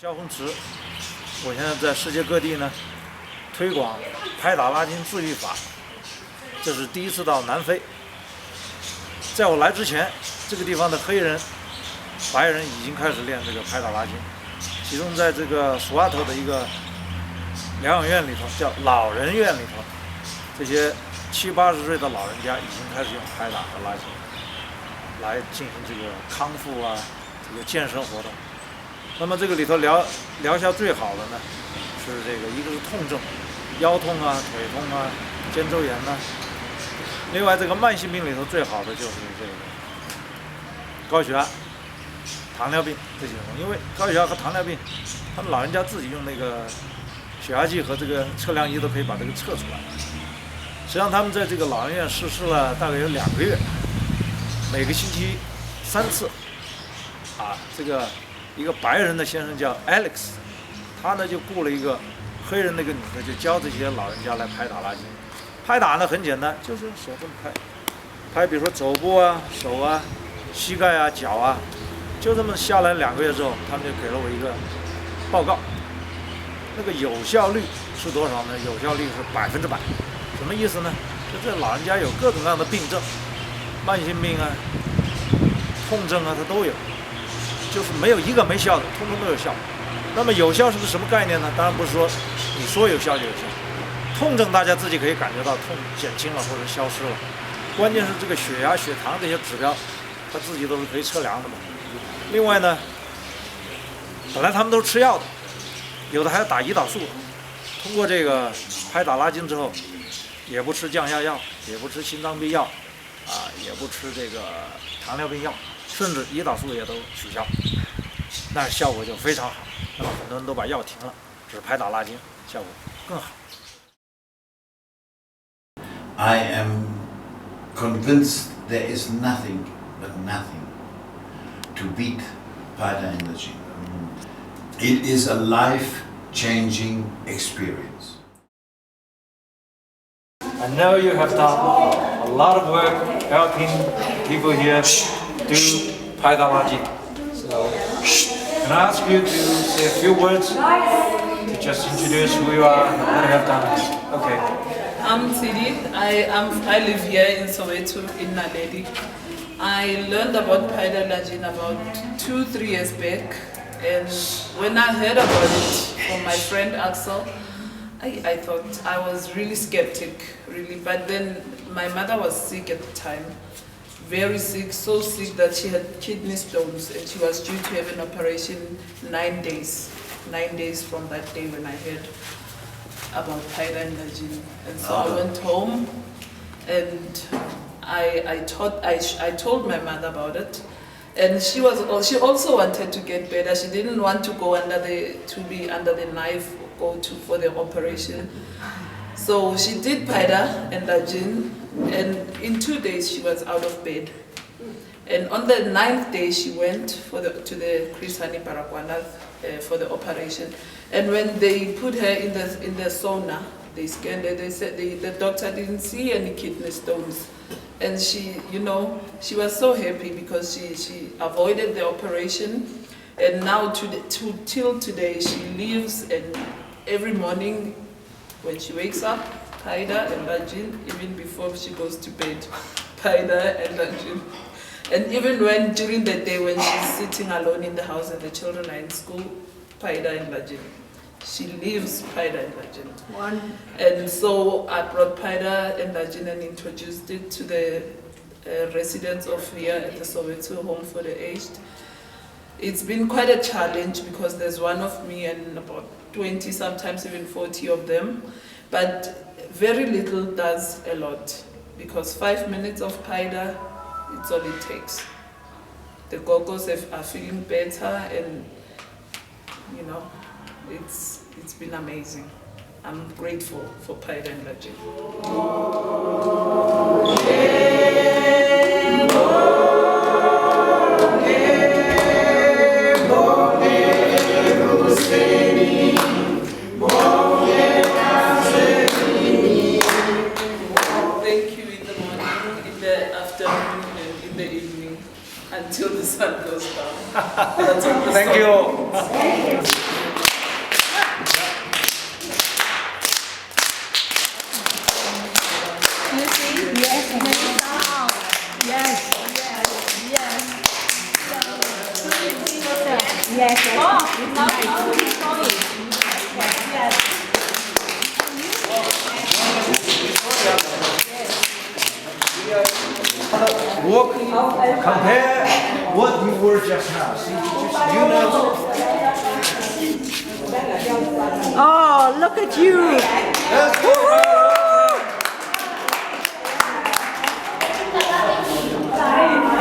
萧红池，我现在在世界各地呢推广拍打拉筋自愈法，这是第一次到南非。在我来之前，这个地方的黑人、白人已经开始练这个拍打拉筋，其中在这个苏瓦头的一个疗养院里头，叫老人院里头，这些70、80岁的老人家已经开始用拍打和拉筋来进行这个康复啊，这个健身活动。那么这个里头疗效最好的呢，是这个一个是痛症，腰痛啊、腿痛啊、肩周炎呐。另外这个慢性病里头最好的就是这个高血压、糖尿病这些东西，因为高血压和糖尿病，他们老人家自己用那个血压计和这个测量仪都可以把这个测出来。实际上他们在这个老人院实施了大概有2个月，每个星期3次，这个。一个白人的先生叫 Alex， 他呢就雇了一个黑人那个女的，就教这些老人家来拍打拉筋。拍打呢很简单，就是手这么拍，比如说肘部啊、手啊、膝盖啊、脚啊，就这么下来2个月之后，他们就给了我一个报告。那个有效率是多少呢？有效率是100%。什么意思呢？就这老人家有各种各样的病症，慢性病啊、痛症啊，他都有。就是没有一个没效的，通通都有效。那么有效是个什么概念呢？当然不是说你说有效就有效。痛症大家自己可以感觉到痛减轻了或者消失了，关键是这个血压、血糖这些指标，他自己都是可以测量的嘛。另外呢，本来他们都是吃药的，有的还要打胰岛素。通过这个拍打拉筋之后，也不吃降压药，也不吃心脏病药，也不吃这个糖尿病药。甚至胰岛素也都取消，那效果就非常好。那么很多人都把药停了，只拍打拉筋，效果更好。I am convinced there is nothing to beat PaidaLajin. It is a life-changing experience. I know you have done a lot of work helping people here do PaidaLajin. So, can I ask you to say a few words to just introduce who you are and what you have done? Okay. I'm Sidi. I live here in Soweto, in Naledi. I learned about PaidaLajin about 2-3 years back, and when I heard about it from my friend Axel, I thought I was really skeptic, really. But then my mother was sick at the time. Very sick, so sick that she had kidney stones, and she was due to have an operation 9 days from that day when I heard about PaidaLajin. And so I went home, and I told my mother about it, and she also wanted to get better. She didn't want to go to be under the knife or go for the operation. So she did PaidaLajin, and in 2 days she was out of bed. And on the 9th day she went to the Chris Hani Baragwanath for the operation. And when they put her in the sauna, they scanned her. They said the doctor didn't see any kidney stones, and she was so happy because she avoided the operation. And now till today she lives, and every morning when she wakes up, PaidaLajin, even before she goes to bed, PaidaLajin. And even when during the day when she's sitting alone in the house and the children are in school, PaidaLajin. She lives PaidaLajin. And so I brought PaidaLajin and introduced it to the residents of here at the Soweto Home for the Aged. It's been quite a challenge because there's one of me and about 20, sometimes even 40 of them. But very little does a lot, because 5 minutes of Paida, it's all it takes. The gogos are feeling better, and it's been amazing. I'm grateful for PaidaLajin. Until the sun goes down. Thank you. Yes. Walk, compare what you were just now. See, you know. Oh, look at you.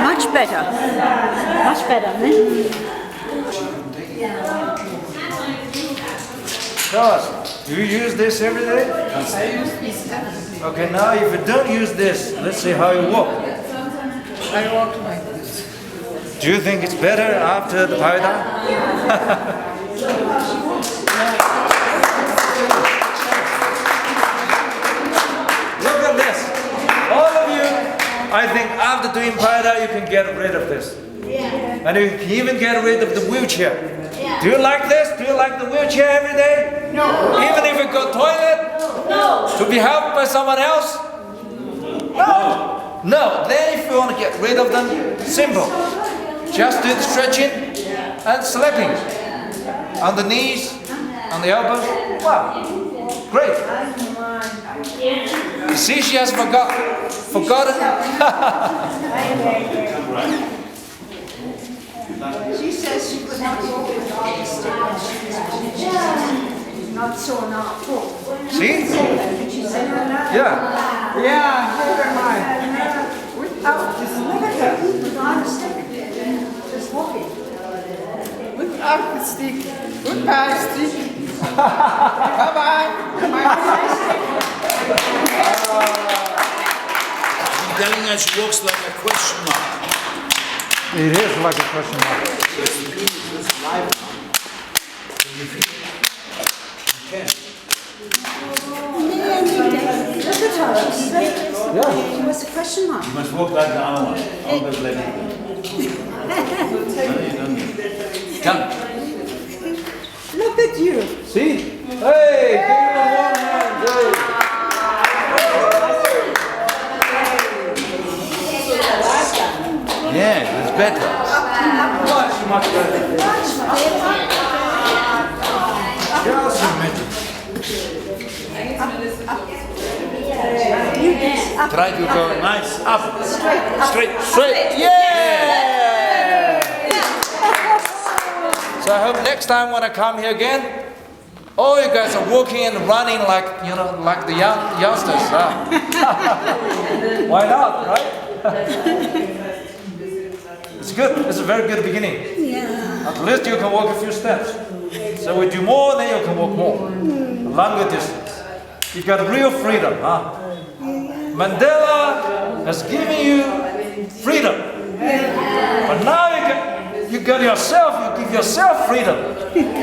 Much better. Much better, eh? Tell us, do you use this every day? I use this every day. Okay, now if you don't use this, let's see how you walk. I walk like this. Do you think it's better after the Paida? Look at this. All of you, I think after doing Paida, you can get rid of this. And you can even get rid of the wheelchair. Do you like this? Do you like the wheelchair every day? No. Even if you go toilet? No. To be helped by someone else? No. No. Then if you want to get rid of them, simple. Just do the stretching and slapping. On the knees, on the elbows. Wow. Great. You see, she has forgotten. She says she could not walk with all the stick when she was not so not full. See? She said, Yeah. yeah, never mind. Without this negative, without a stick, just walking. Without the stick. Goodbye, stick. Bye-bye. He's telling us she walks like a question mark. It is like a question mark. It's live now. You can. Look at her, she's straight. Yeah. She was a question mark. You must walk like the other one. Always like Come. Look at you. See? Hey, give him a warm hand. Hey. Yeah, it's better. Much better. Just a minute. Try to go nice up. Straight. Yeah! So I hope next time when I come here again, all you guys are walking and running like, like the youngsters. Why not, right? It's good. It's a very good beginning. Yeah. At least you can walk a few steps. So we do more, then you can walk more. A longer distance. You got real freedom, huh? Mandela has given you freedom. But now you got yourself, you give yourself freedom.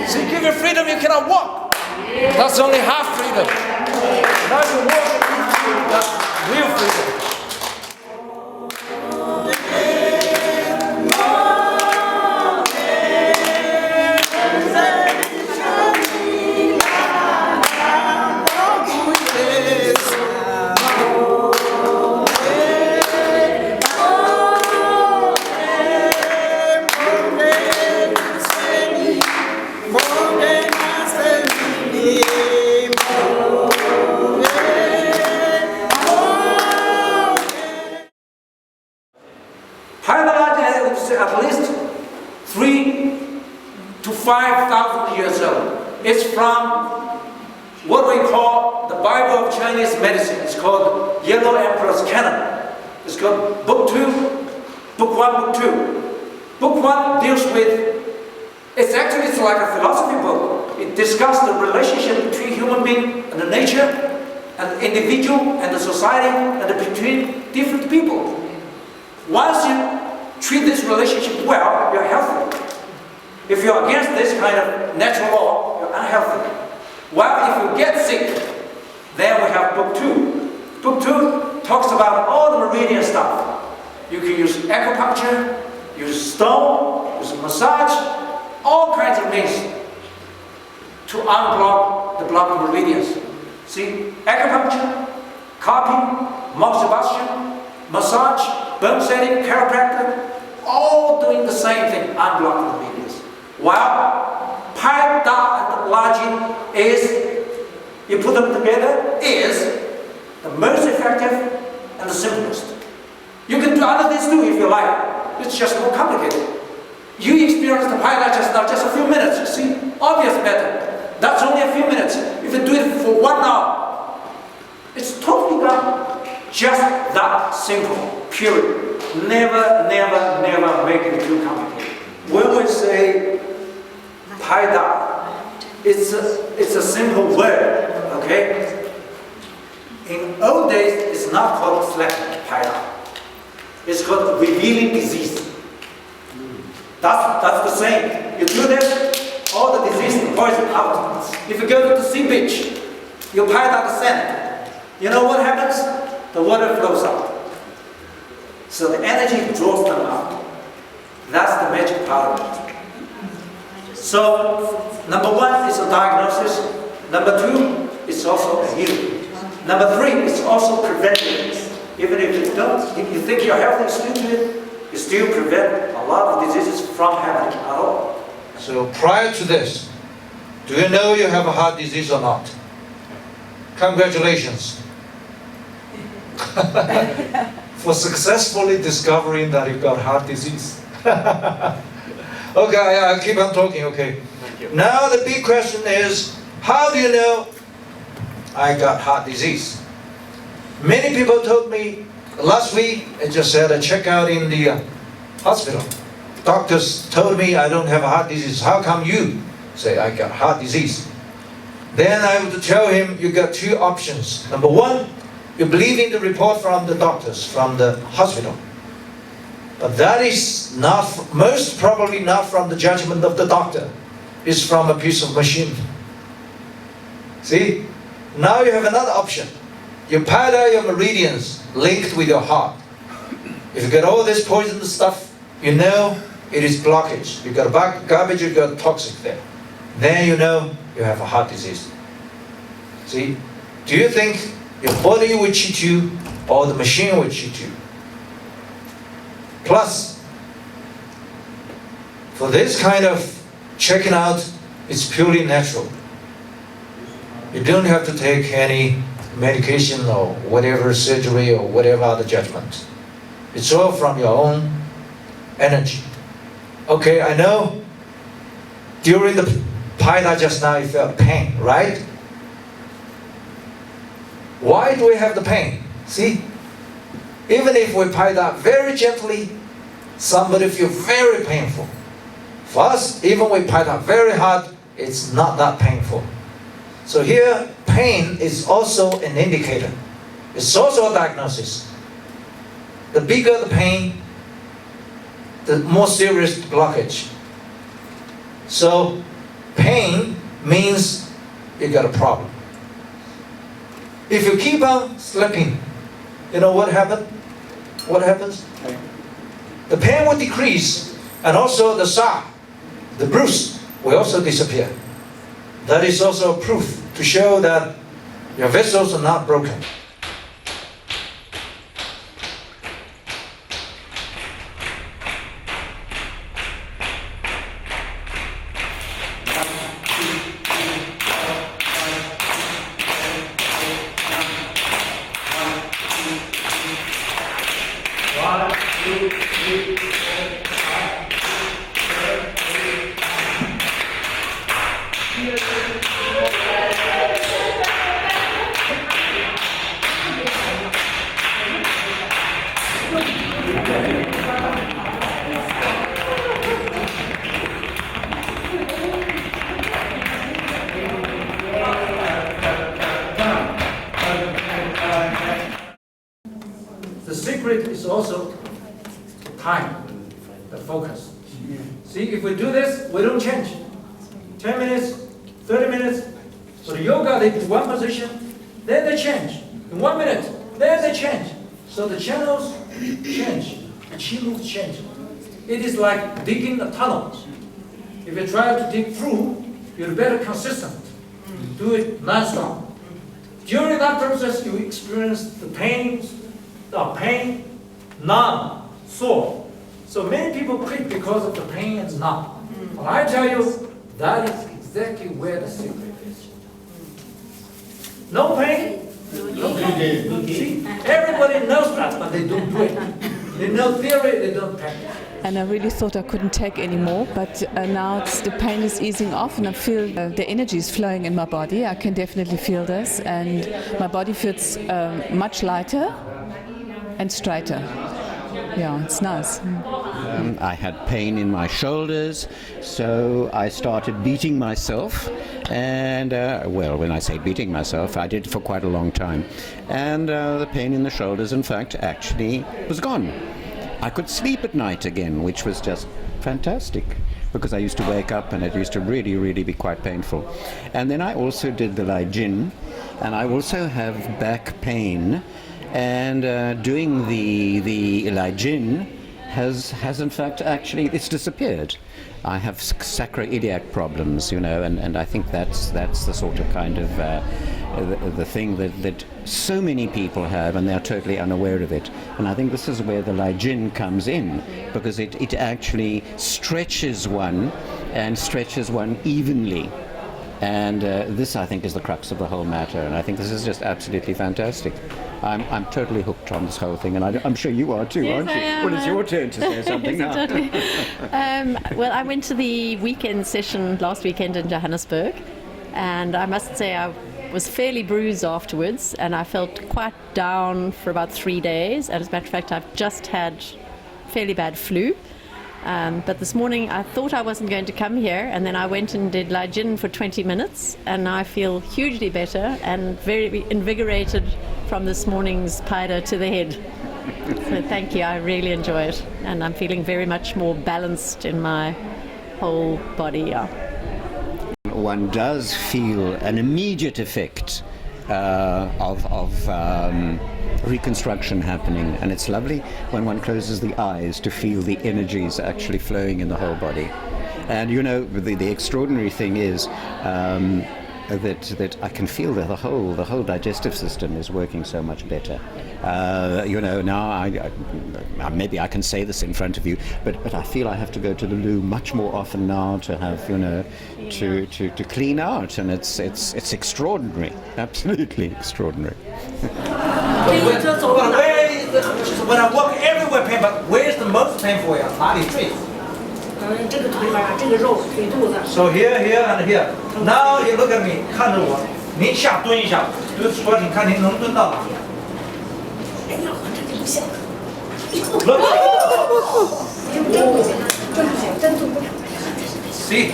So you give your freedom, you cannot walk. That's only half freedom. Now you walk, that's real freedom. PaidaLajin is at least 3,000 to 5,000 years old. It's from what we call the Bible of Chinese medicine. It's called Yellow Emperor's Canon. It's called Book 2, Book 1, Book 2. Book 1 deals with, it's like a philosophy book. It discusses the relationship between human being and the nature, and the individual and the society, and between different people. Once you treat this relationship well, you're healthy. If you're against this kind of natural law, you're unhealthy. While if you get sick, then we have Book 2. Book 2 talks about all the meridian stuff. You can use acupuncture, use stone, use massage, all kinds of means to unblock the blocked meridians. See, acupuncture, cupping, moxibustion, massage, bone setting, chiropractor, all doing the same thing, unblocking the meridians. While PaidaLajin is, you put them together, is the most effective and the simplest. You can do other things too if you like. It's just more complicated. You experience the PaidaLajin just now, just a few minutes, you see? Obvious method. That's only a few minutes. If you do it for 1 hour, it's totally done. Just that simple, period. Never, never, never make it too complicated. When we say Paida, it's a simple word, okay? In old days, it's not called selective Paida. It's called revealing disease. That's the same. You do this, all the disease and poison out. If you go to the sea beach, you Paida the sand. You know what happens? The water flows out. So the energy draws them out. That's the magic part of it. So, number 1 is a diagnosis. Number 2 is also a healing. Number 3 is also preventive. Even if you think you're healthy, still do it, you still prevent a lot of diseases from happening at all. So prior to this, do you know you have a heart disease or not? Congratulations. For successfully discovering that you've got heart disease. Okay, I'll keep on talking, okay. Now the big question is, how do you know I got heart disease? Many people told me last week, I just had a checkout in the hospital. Doctors told me I don't have a heart disease. How come you say I got heart disease? Then I would tell him you got 2 options. Number 1, you believe in the report from the doctors, from the hospital. But that is not, most probably not from the judgment of the doctor. It's from a piece of machine. See? Now you have another option. You Paida your meridians linked with your heart. If you get all this poisonous stuff, you know it is blockage. You got garbage, you got toxic there. Then you know you have a heart disease. See? Do you think your body will cheat you or the machine will cheat you? Plus, for this kind of checking out, it's purely natural. You don't have to take any medication or whatever surgery or whatever other judgment. It's all from your own energy. Okay, I know during the Paida just now you felt pain, right? Why do we have the pain? See? Even if we Paida very gently, somebody feel very painful. For us, even we Paida very hard, it's not that painful. So here, pain is also an indicator. It's also a diagnosis. The bigger the pain, the more serious the blockage. So pain means you got a problem. If you keep on slipping, you know what happens? What happens? The pain will decrease, and also the scar, the bruise, will also disappear. That is also a proof to show that your vessels are not broken. The secret is also time, the focus. See, if we do this, we don't change. 10 minutes, 30 minutes. For the yoga, they do one position, then they change. In 1 minute, then they change. So the channels change, the chi moves change. It is like digging a tunnel. If you try to dig through, you're better consistent. Do it non-stop. During that process, you experience the pain, numb, sore. So many people quit because of the pain and numb. Well, I tell you, that is exactly where the secret is. No pain. See, everybody knows that, but they don't do it. They know theory, they don't practice. And I really thought I couldn't take anymore, but now the pain is easing off and I feel the energy is flowing in my body. I can definitely feel this, and my body feels much lighter and straighter. Yeah, it's nice. I had pain in my shoulders, so I started beating myself. And, well, when I say beating myself, I did it for quite a long time. And the pain in the shoulders, in fact, actually was gone. I could sleep at night again, which was just fantastic, because I used to wake up and it used to really, really be quite painful. And then I also did the Lajin, and I also have back pain. And doing the Lajin has in fact actually, it's disappeared. I have sacroiliac problems, you know, and I think that's the sort of kind of the thing that so many people have, and they're totally unaware of it. And I think this is where the Lajin comes in, because it actually stretches one, and stretches one evenly. And this, I think, is the crux of the whole matter, and I think this is just absolutely fantastic. I'm totally hooked on this whole thing, and I'm sure you are too, yes, aren't you? I am. Well, it's your turn to say something now. Totally. Well, I went to the weekend session last weekend in Johannesburg, and I must say I was fairly bruised afterwards, and I felt quite down for about 3 days. And as a matter of fact, I've just had fairly bad flu. But this morning I thought I wasn't going to come here, and then I went and did Lajin for 20 minutes, and now I feel hugely better and very invigorated from this morning's Paida to the head. So thank you, I really enjoy it, and I'm feeling very much more balanced in my whole body. Yeah. One does feel an immediate effect of reconstruction happening, and it's lovely when one closes the eyes to feel the energies actually flowing in the whole body. And you know, the extraordinary thing is that I can feel that the whole digestive system is working so much better. You know, now I maybe I can say this in front of you, but I feel I have to go to the loo much more often now to have, you know, to clean out, and it's extraordinary, absolutely extraordinary. When I walk everywhere pain, but where's the most painful area? 哪里最？ 这个腿吧，这个肉腿肚子。 So here, here, and here. Now you look at me， 看着我，您下蹲一下，蹲说你看您能蹲到哪？哎呀，这就不行。 Look. 真不行，真不行，真做不了。 See.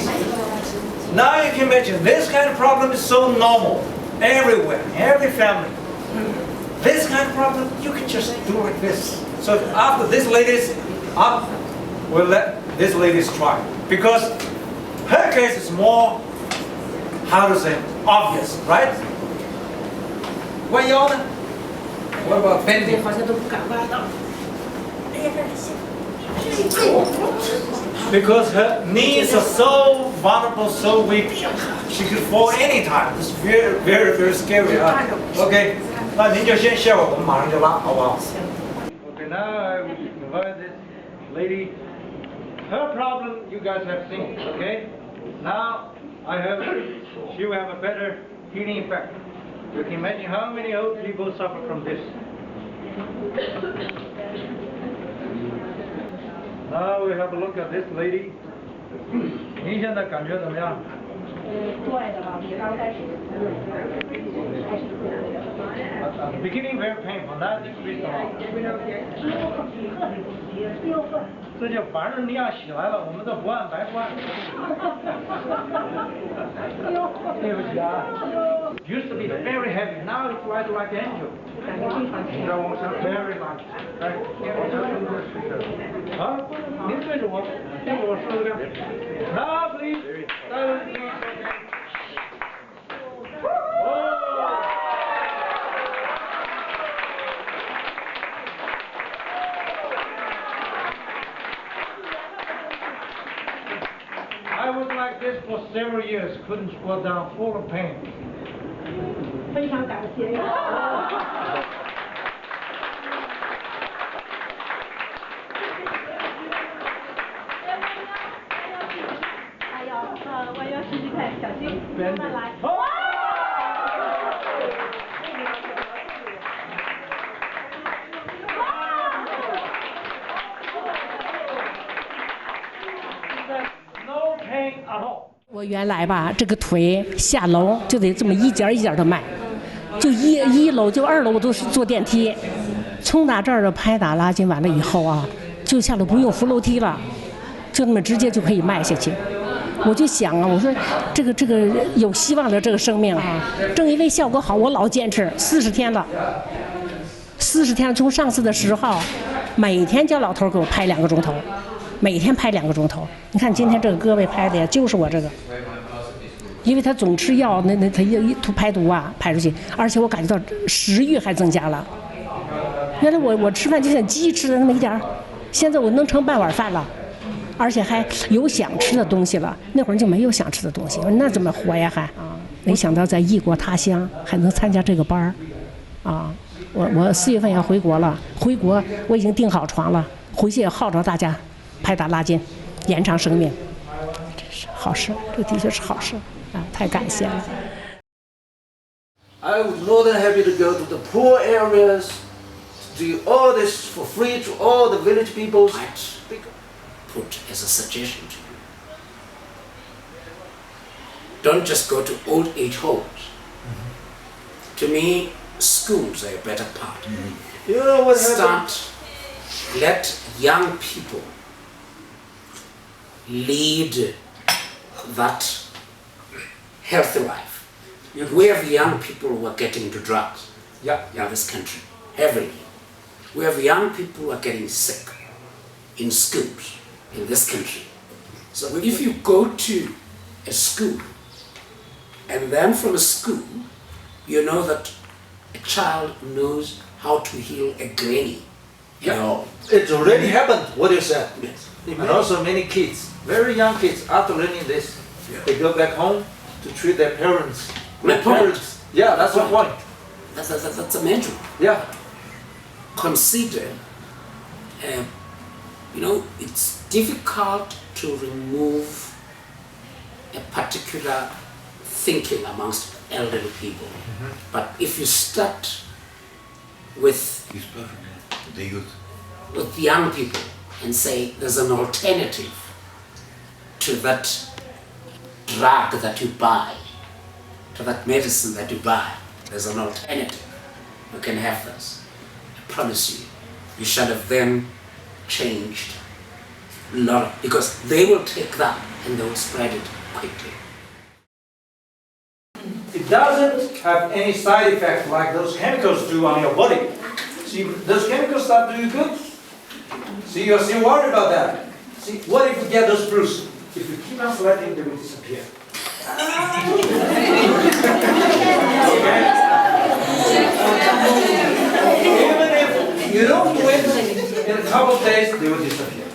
Now you can imagine this kind of problem is so normal everywhere, every family. This kind of problem you can just do like this. So after this lady's up, we'll let this lady's try, because her case is more, how to say, obvious, right? What about bending? 好像都不敢弯了。哎呀，这行。 Because her knees are so vulnerable, so weak, she could fall anytime. It's very, very, very scary. Okay, 那您就先歇会儿，我们马上就拉，好不好？ Okay, now I invite this lady. Her problem you guys have seen, okay? Now I hope she will have a better healing effect. You can imagine how many old people suffer from this. Now we have a look at this lady. 您现在感觉怎么样？对的吧，比刚开始。 At the beginning very painful, now it's increased a lot. 这就反正你要起来了，我们这不按白不按。对不起啊。Used to be very heavy, now it's light like angel. Very light. Right? 好，您对着我，对着我说这个。Now please, silence please. I was like this for several years, couldn't squat down, full of pain. 非常感谢。弯腰试试看，小心，慢慢来。No pain at all. 我原来吧，这个腿下楼就得这么一节一节的迈，就一楼就2楼我都是坐电梯。从打这儿的拍打拉筋完了以后啊，就下楼不用扶楼梯了，就那么直接就可以迈下去。我就想啊，我说这个有希望的这个生命啊，正因为效果好，我老坚持40天了。40天从上次的10号，每天叫老头给我拍2个钟头。每天拍2个钟头，你看今天这个胳膊拍的呀，就是我这个，因为他总吃药，他一排毒啊排出去，而且我感觉到食欲还增加了。原来我吃饭就像鸡吃的那么一点儿，现在我能盛半碗饭了，而且还有想吃的东西了。那会儿就没有想吃的东西，那怎么活呀还啊？没想到在异国他乡还能参加这个班儿，啊，我4月份要回国了，回国我已经订好床了，回去也号召大家。拍打拉筋，延长生命，这是好事，这的确是好事啊！太感谢了。I would more than happy to go to the poor areas, do all this for free to all the village people. Put as a suggestion to you. Don't just go to old age homes. To me, schools are a better part. You know what happened? Let young people lead that healthy life. We have young people who are getting into drugs in this country, heavily. We have young people who are getting sick in schools in this country. So if you go to a school, and then from a school, you know that a child knows how to heal a granny. Yeah, it's already happened, what you said. Yes. And also many kids, very young kids, after learning this, they go back home to treat their parents. Grandparents. Yeah, that's the point. That's a major. Yeah. Consider, it's difficult to remove a particular thinking amongst elderly people. But if you start with the youth, with young people and say there's an alternative to that drug that you buy, to that medicine that you buy, there's an alternative. You can have this. I promise you, you shall have then changed a lot, because they will take that and they will spread it quickly. It doesn't have any side effects like those chemicals do on your body. See, those chemicals start doing good. See, you're still worried about that. See, what if you get those bruises? If you keep on sweating, they will disappear. Okay? Even if you don't do it, in a couple of days, they will disappear.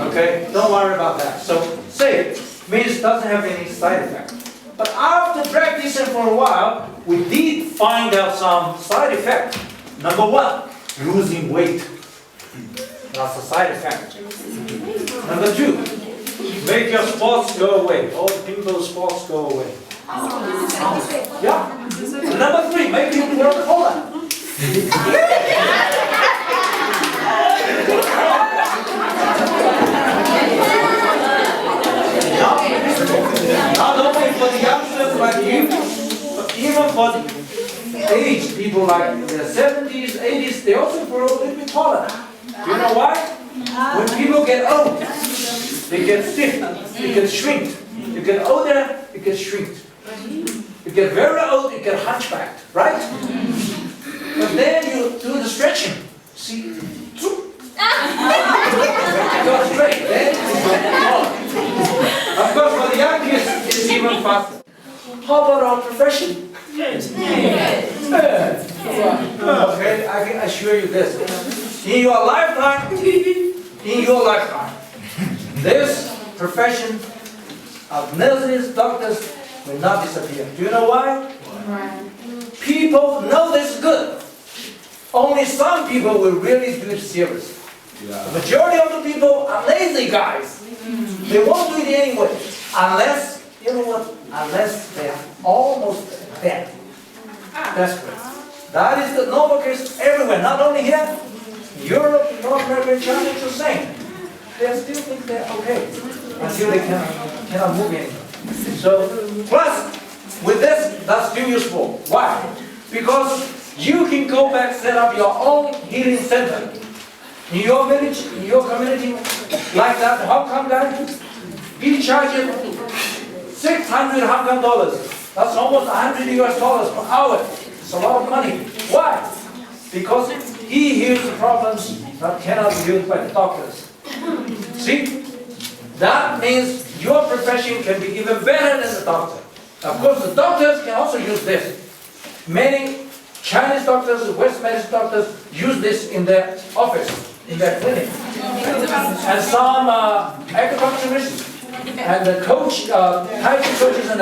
Okay? Don't worry about that. So, safe means doesn't have any side effects. But after practicing for a while, we did find out some side effects. Number 1, losing weight. That's a side effect. Number 2, make your spots go away. All the pimples, spots go away. Yeah. And number 3, make you grow taller. Not only for the youngsters like you, but even for the aged people like in their 70s, 80s, they also grow a little bit taller. Do you know why? When people get old, they get stiff, they get shrink. You get older, you get shrink. You get very old, you get hunchbacked, right? But then you do the stretching. See? Go straight, then you get taller. Of course, for the young kids, it's even faster. How about our profession? Okay, I can assure you this. In your lifetime, this profession of nurses, doctors will not disappear. Do you know why? People know this is good. Only some people will really do it seriously. The majority of the people are lazy guys. They won't do it anyway, unless you know what? Unless they are almost dead, desperate. That is the normal case everywhere, not only here. Europe, North America, China, it's the same. They still think they're okay until they cannot move anymore. So, plus, with this, that's still useful. Why? Because you can go back, set up your own healing center in your village, in your community, like that Hong Kong guy. He charges 600 Hong Kong dollars. That's almost 100 US dollars per hour. It's a lot of money. Why? Because he heals the problems that cannot be healed by the doctors. See? That means your profession can be even better than the doctor. Of course, the doctors can also use this. Many Chinese doctors, West medicine doctors use this in their office, in their clinic. And some acupuncturists and the coach, Tai Chi coaches and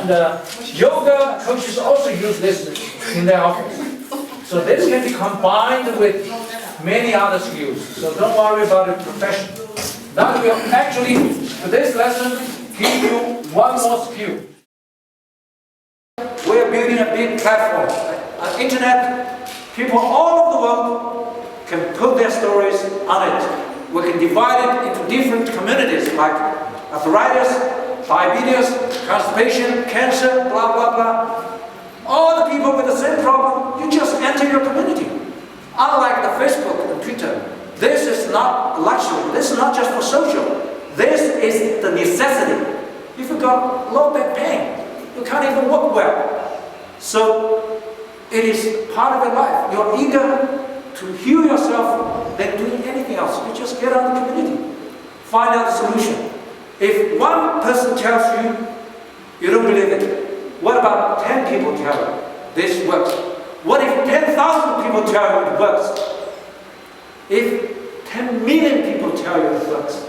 the yoga coaches also use this in their office. So this can be combined with many other skills. So don't worry about the profession. That will actually, today's lesson, give you one more skill. We're building a big platform. On internet, people all over the world can put their stories on it. We can divide it into different communities like arthritis, diabetes, constipation, cancer, blah, blah, blah. All the people with the same problem, you just enter your community. Unlike the Facebook and Twitter, this is not luxury. This is not just for social. This is the necessity. If you got low back pain, you can't even walk well. So it is part of your life. You're eager to heal yourself than doing anything else. You just get out of the community. Find out the solution. If one person tells you, you don't believe it. What about 10 people tell you this works? What if 10,000 people tell you it works? If 10 million people tell you it works?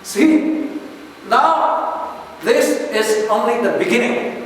See? Now, this is only the beginning.